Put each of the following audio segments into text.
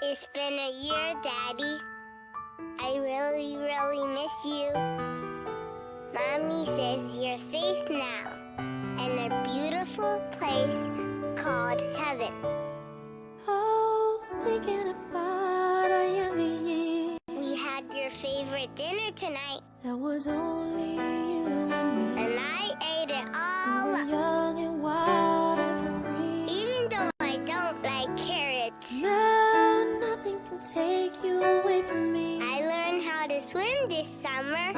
It's been a year, Daddy. I really, really miss you. Mommy says you're safe now in a beautiful place called heaven. Oh, thinking about our younger years. We had your favorite dinner tonight. There was only you and me. And I ate it all We were up. young and wild and free. Even though I don't like carrots. Now nothing can take you away from me. I learned how to swim this summer.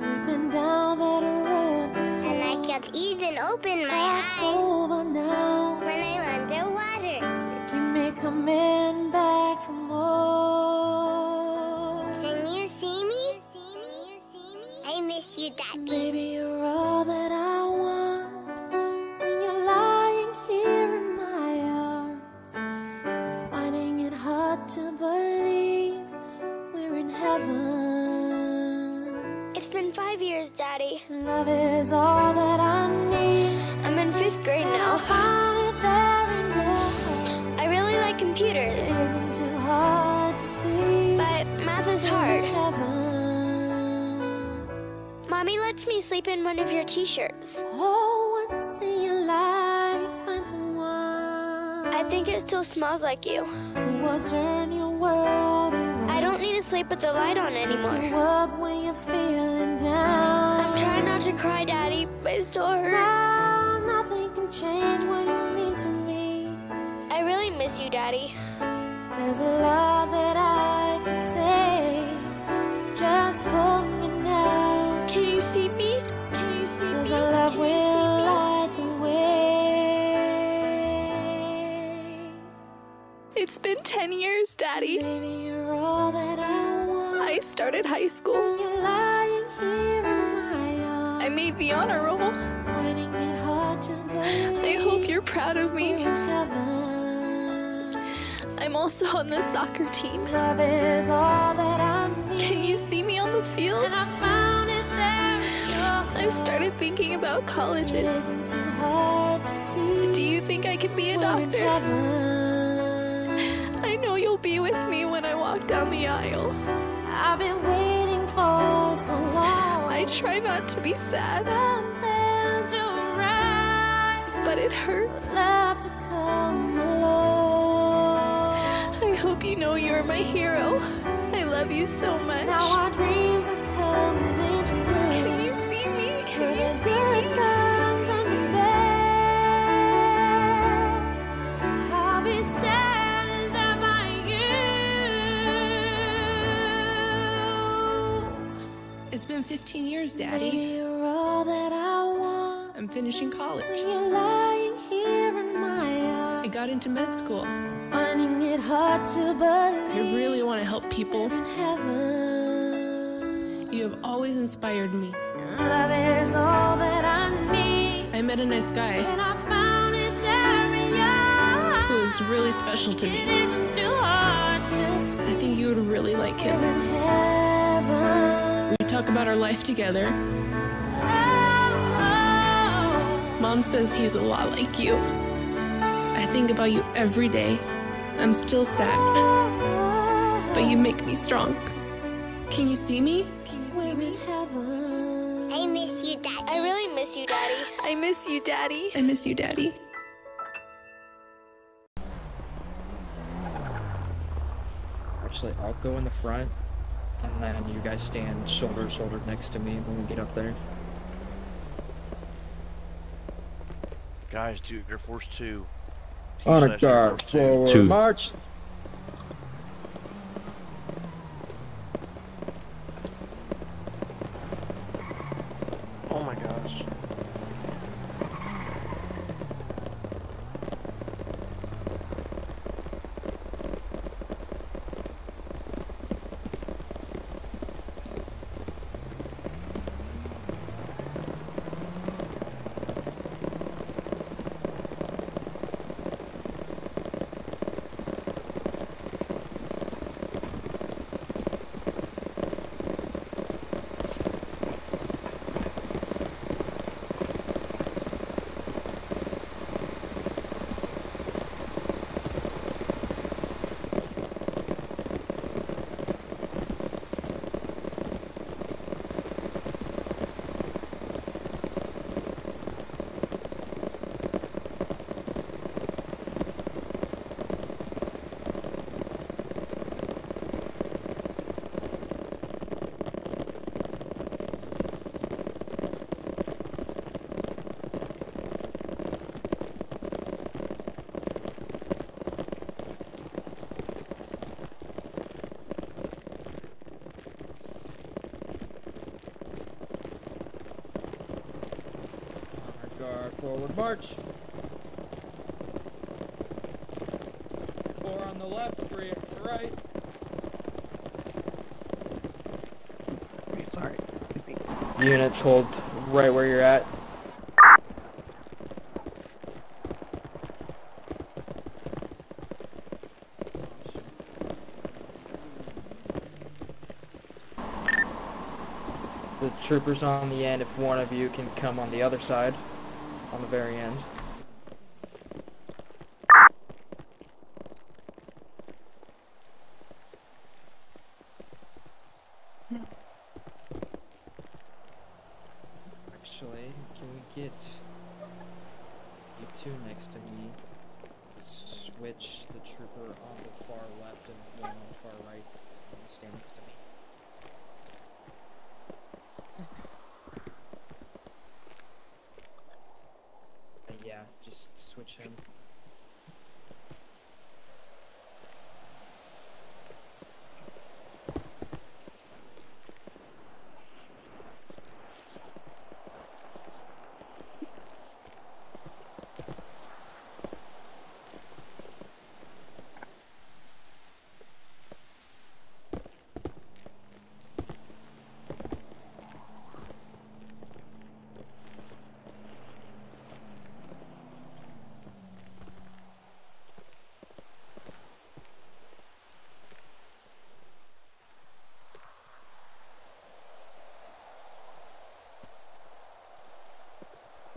We've been down that road before. And I can't even open my That's eyes over now. when I'm underwater. You keep me coming back for more. Can you see me? I miss you, Daddy. Baby, you're all that I want. When you're lying here in my arms, I'm finding it hard to believe we're in heaven. It's been 5 years, Daddy. Love is all that I need. I'm in 5th grade And I now. found it there in your heart. I really like It computers, isn't too hard to see. but math is We're hard. in heaven. Mommy lets me sleep in one of your t-shirts. Oh, once in your life you find someone I think it still smells like you. who will turn your world around. I don't need to sleep with the light on Pick anymore. you up when you're feeling down. I'm trying not to cry, Daddy, but it still hurts. Now nothing can change what you mean to me. I really miss you, Daddy. There's a lot that I could say, but just hold me now. Can you see me? Can you see me? 'Cause our love Can you will see me? light the way. It's been 10 years, Daddy. Baby, you're all that I want. I started high school. You're lying here in my arms. I made the honor roll. Finding it hard to believe. I hope you're proud of we're me. in heaven. I'm also on the soccer team. Love is all that I need. Can you see me on the field? And I found it there in your heart. I've started thinking about It colleges. isn't too hard to see. Do you think I can be a we're in doctor? heaven. I know you'll be with me when I walk down the aisle. I've been waiting for so long. I try not to be sad, Something to write. but it hurts. Love to come along. I hope you know you're my hero. I love you so much. Now our dreams are coming true. Can you see me? For Can the you see good me? times and the bad, I'll be standing there by you. It's been 15 years, Baby, Daddy. you're all that I want. I'm finishing college. When you're lying here in my arms, I got into med school. finding it hard to believe. I really want to help people. we're in heaven. You have always inspired me. Love is all that I need. I met a nice guy And I found it there in your heart. who was really special to It me. isn't too hard to see. I think you would really like We're him. in heaven. We talk about our life together. Oh, Mom says he's a lot like you. I think about you every day. I'm still sad, but you make me strong. Can you see me? Can you see we're me? in heaven. I miss you, Daddy. I really miss you, Daddy. I miss you, Daddy. I miss you, Daddy. Actually, I'll go in the front, and then you guys stand shoulder to shoulder next to me when we get up there. Guys, do Air Force 2. On a T/Air guard, Force 2. forward, Two. march. Oh my gosh. march. 4 on the left, 3 on the right. Sorry. Units hold right where you're at. The troopers on the end, if one of you can come on the other side, on the very end. Actually, can we get you two next to me? Switch the trooper on the far left and one on the far right. Stand next to me. Yeah, just switch him.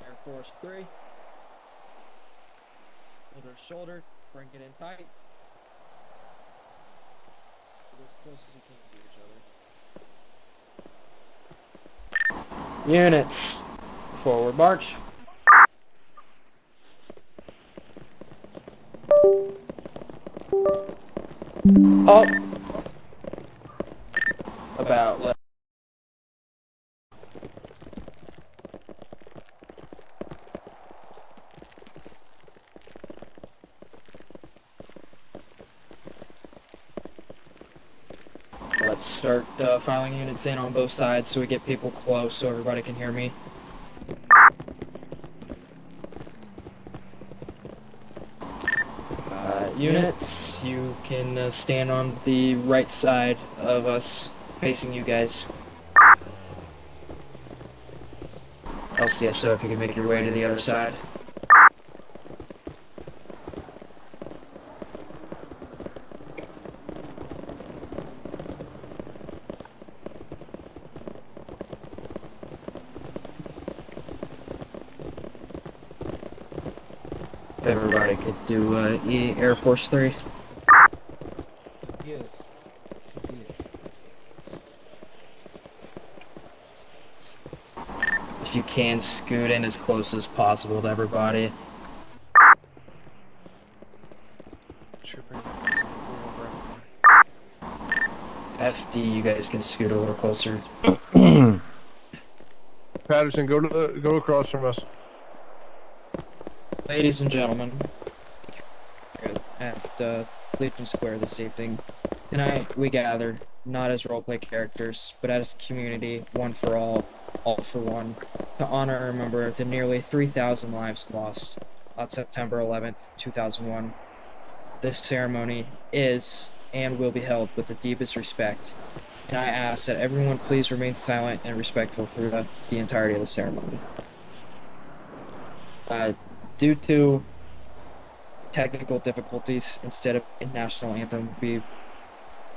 Air Force 3. Shoulder to shoulder. Bring it in tight. Get as close as you can to each other. Units, forward march. Up. About left. Let's start filing units in on both sides so we get people close so everybody can hear me. Units, you can stand on the right side of us, facing you guys. LCSO, if you can make your way to the other side. Everybody could do Air Force 3. Yes. If you can, scoot in as close as possible to everybody. Trooper FD, you guys can scoot a little closer. Patterson, go across from us. Ladies and gentlemen, at Legion Square this evening, tonight we gather not as roleplay characters, but as a community, one for all for one, to honor and remember the nearly 3,000 lives lost on September 11th, 2001. This ceremony is and will be held with the deepest respect, and I ask that everyone please remain silent and respectful through the entirety of the ceremony. Due to technical difficulties, instead of a national anthem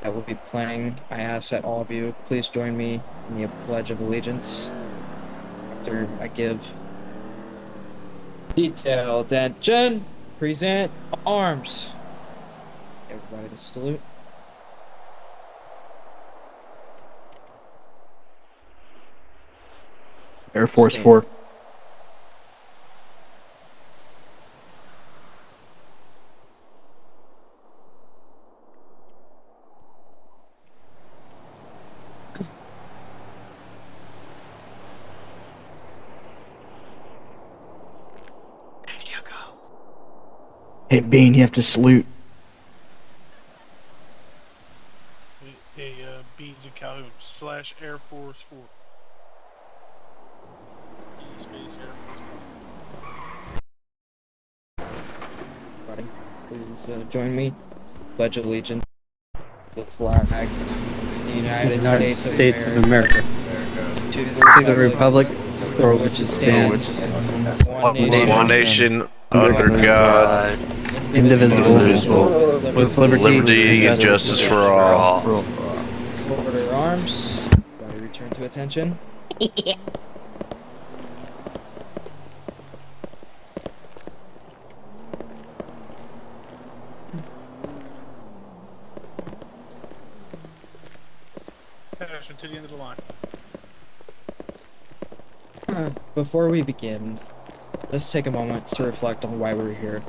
that will be playing, I ask that all of you please join me in the Pledge of Allegiance after I give detailed attention, present arms. Everybody to salute. Air Force Stand. 4. Hey, Bean, you have to salute. Hey, Beans and Calhoun / Air Force 4. Space Air Force 4. Please join me. Pledge allegiance to the flag of the United States of America, to the republic for which it stands, one nation, under God, indivisible, with liberty and justice for all. Order arms. Everybody return to attention. Attention to the end of the line. Before we begin, let's take a moment to reflect on why we're here.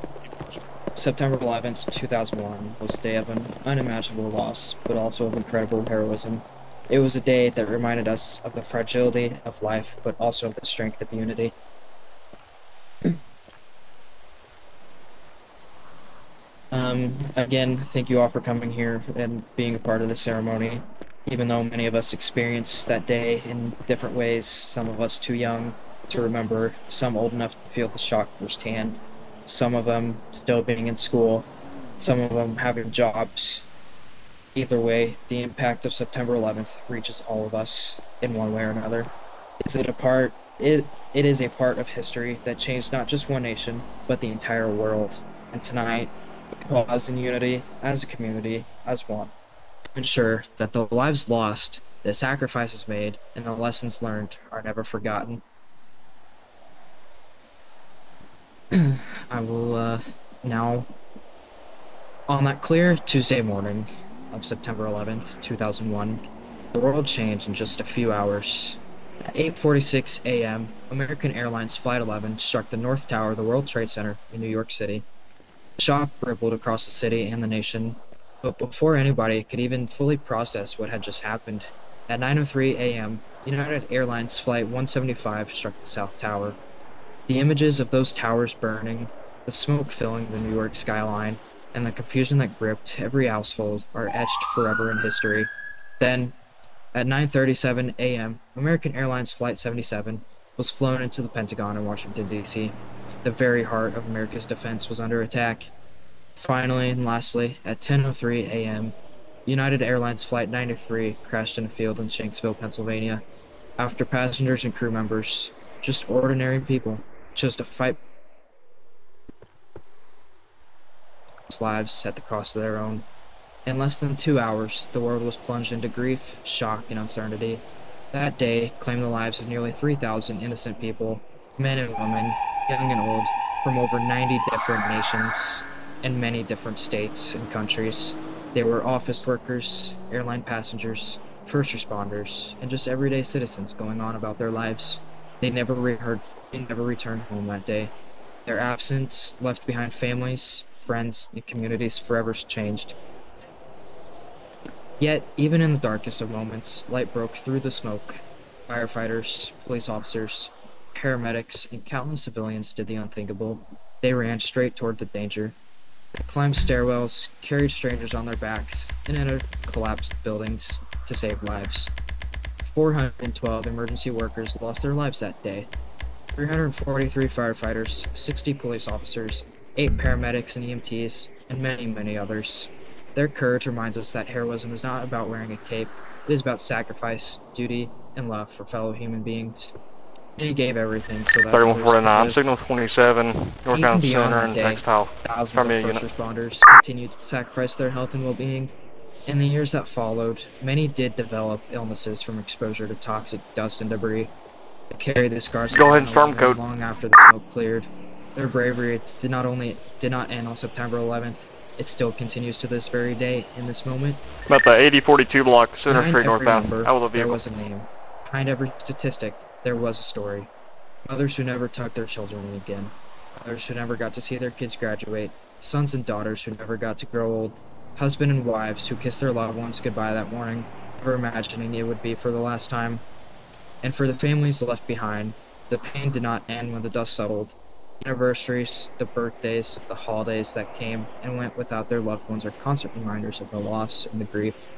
September 11th, 2001 was a day of an unimaginable loss, but also of incredible heroism. It was a day that reminded us of the fragility of life, but also of the strength of unity. Again, thank you all for coming here and being a part of the ceremony. Even though many of us experienced that day in different ways, some of us too young to remember, some old enough to feel the shock firsthand, some of them still being in school, some of them having jobs. Either way, the impact of September 11th reaches all of us in one way or another. It is a part of history that changed not just one nation, but the entire world. And tonight, we pause in unity, as a community, as one, to ensure that the lives lost, the sacrifices made, and the lessons learned are never forgotten. I will now, on that clear Tuesday morning of September 11th, 2001, the world changed in just a few hours. At 8:46 a.m., American Airlines Flight 11 struck the North Tower of the World Trade Center in New York City. Shock rippled across the city and the nation, but before anybody could even fully process what had just happened, at 9:03 a.m., United Airlines Flight 175 struck the South Tower. The images of those towers burning, the smoke filling the New York skyline, and the confusion that gripped every household are etched forever in history. Then, at 9:37 a.m., American Airlines Flight 77 was flown into the Pentagon in Washington, D.C. The very heart of America's defense was under attack. Finally, and lastly, at 10:03 a.m., United Airlines Flight 93 crashed in a field in Shanksville, Pennsylvania. After passengers and crew members, just ordinary people, chose to fight lives at the cost of their own. In less than 2 hours, the world was plunged into grief, shock, and uncertainty. That day claimed the lives of nearly 3,000 innocent people, men and women, young and old, from over 90 different nations and many different states and countries. They were office workers, airline passengers, first responders, and just everyday citizens going on about their lives. They never returned home that day. Their absence left behind families, friends, and communities forever changed. Yet, even in the darkest of moments, light broke through the smoke. Firefighters, police officers, paramedics, and countless civilians did the unthinkable. They ran straight toward the danger. They climbed stairwells, carried strangers on their backs, and entered collapsed buildings to save lives. 412 emergency workers lost their lives that day. 343 firefighters, 60 police officers, 8 paramedics and EMTs, and many, many others. Their courage reminds us that heroism is not about wearing a cape. It is about sacrifice, duty, and love for fellow human beings. And he gave everything so that 3149, signal 27, northbound beyond center that and day, text house. thousands of first responders continued to sacrifice their health and well-being. In the years that followed, many did develop illnesses from exposure to toxic dust and debris. They carried the scars Go ahead and storm code. long after the smoke cleared. Their bravery did not end on September 11th. It still continues to this very day, in this moment. About the 8042 block, Center Behind Street every northbound. number, Out of the there vehicle. was a name. Behind every statistic, there was a story. Mothers who never tucked their children in again. Mothers who never got to see their kids graduate. Sons and daughters who never got to grow old. Husband and wives who kissed their loved ones goodbye that morning, never imagining it would be for the last time. And for the families left behind, the pain did not end when the dust settled. Anniversaries, the birthdays, the holidays that came and went without their loved ones are constant reminders of the loss and the grief.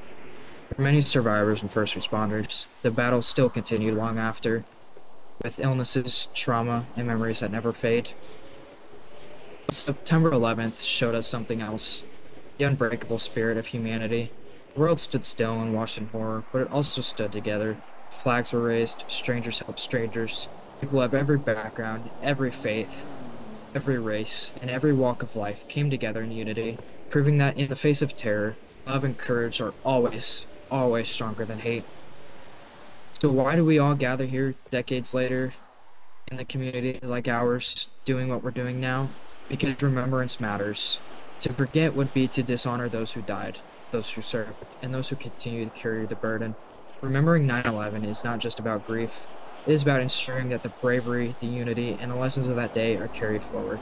For many survivors and first responders, the battle still continued long after, with illnesses, trauma, and memories that never fade. September 11th showed us something else, the unbreakable spirit of humanity. The world stood still and watched in horror, but it also stood together. Flags were raised, strangers helped strangers. People of every background, every faith, every race, and every walk of life came together in unity, proving that in the face of terror, love and courage are always, always stronger than hate. So why do we all gather here decades later in the community like ours, doing what we're doing now? Because remembrance matters. To forget would be to dishonor those who died, those who served, and those who continue to carry the burden. Remembering 9/11 is not just about grief. It is about ensuring that the bravery, the unity, and the lessons of that day are carried forward.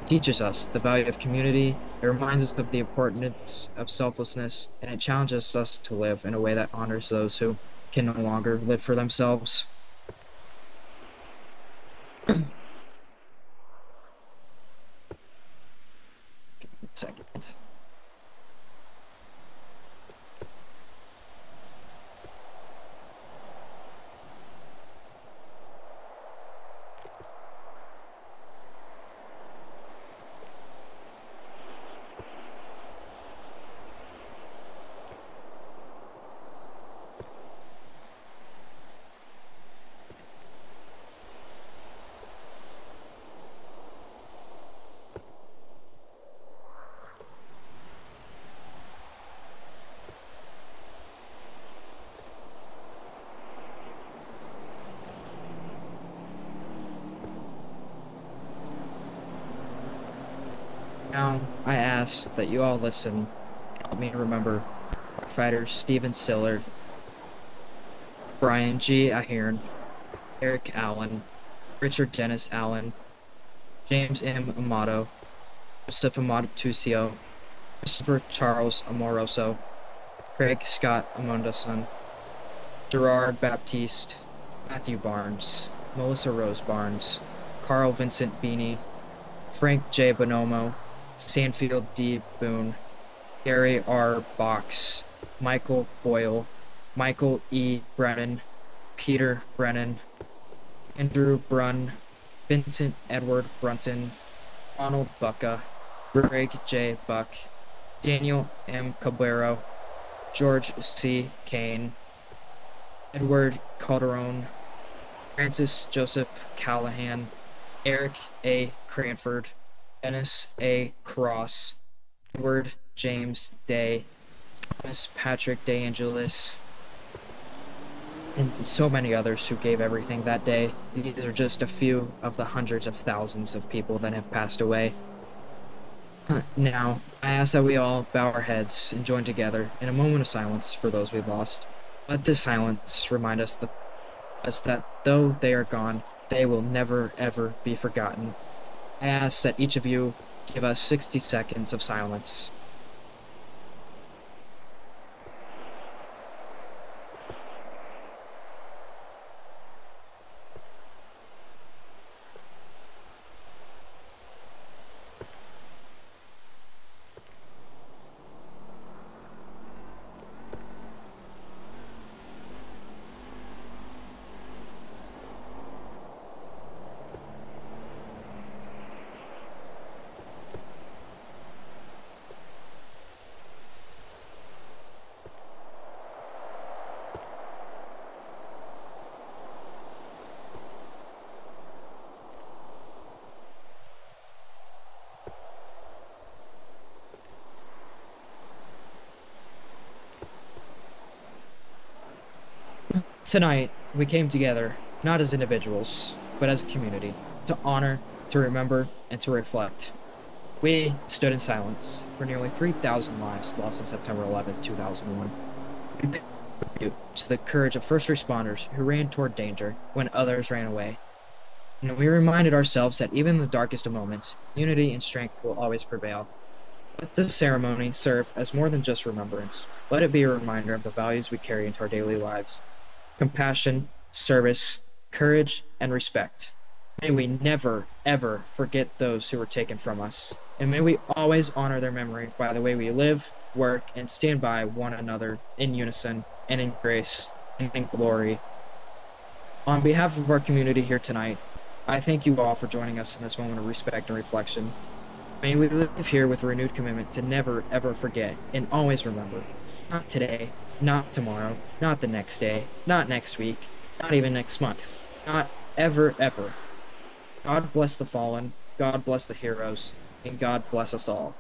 It teaches us the value of community, it reminds us of the importance of selflessness, and it challenges us to live in a way that honors those who can no longer live for themselves. Give me a second. Now, I ask that you all listen and help me remember fighters Stephen Siller, Brian G. Ahern, Eric Allen, Richard Dennis Allen, James M. Amato, Joseph Amato, Christopher Charles Amoroso, Craig Scott Amondason, Gerard Baptiste, Matthew Barnes, Melissa Rose Barnes, Carl Vincent Beanie, Frank J. Bonomo, Sandfield D. Boone, Gary R. Box, Michael Boyle, Michael E. Brennan, Peter Brennan, Andrew Brunn, Vincent Edward Brunton, Ronald Bucca, Greg J. Buck, Daniel M. Cabrero, George C. Kane, Edward Calderon, Francis Joseph Callahan, Eric A. Cranford, Dennis A. Cross, Edward James Day, Thomas Patrick DeAngelis, and so many others who gave everything that day. These are just a few of the hundreds of thousands of people that have passed away. Now, I ask that we all bow our heads and join together in a moment of silence for those we've lost. Let this silence remind us that though they are gone, they will never ever be forgotten. I ask that each of you give us 60 seconds of silence. Tonight, we came together, not as individuals, but as a community, to honor, to remember, and to reflect. We stood in silence for nearly 3,000 lives lost on September 11th, 2001. We paid tribute to the courage of first responders who ran toward danger when others ran away. And we reminded ourselves that even in the darkest of moments, unity and strength will always prevail. Let this ceremony serve as more than just remembrance. Let it be a reminder of the values we carry into our daily lives. Compassion, service, courage, and respect. May we never, ever forget those who were taken from us, and may we always honor their memory by the way we live, work, and stand by one another in unison and in grace and in glory. On behalf of our community here tonight, I thank you all for joining us in this moment of respect and reflection. May we live here with a renewed commitment to never, ever forget, and always remember. Not today, not tomorrow, not the next day, not next week, not even next month. Not ever, ever. God bless the fallen, God bless the heroes, and God bless us all.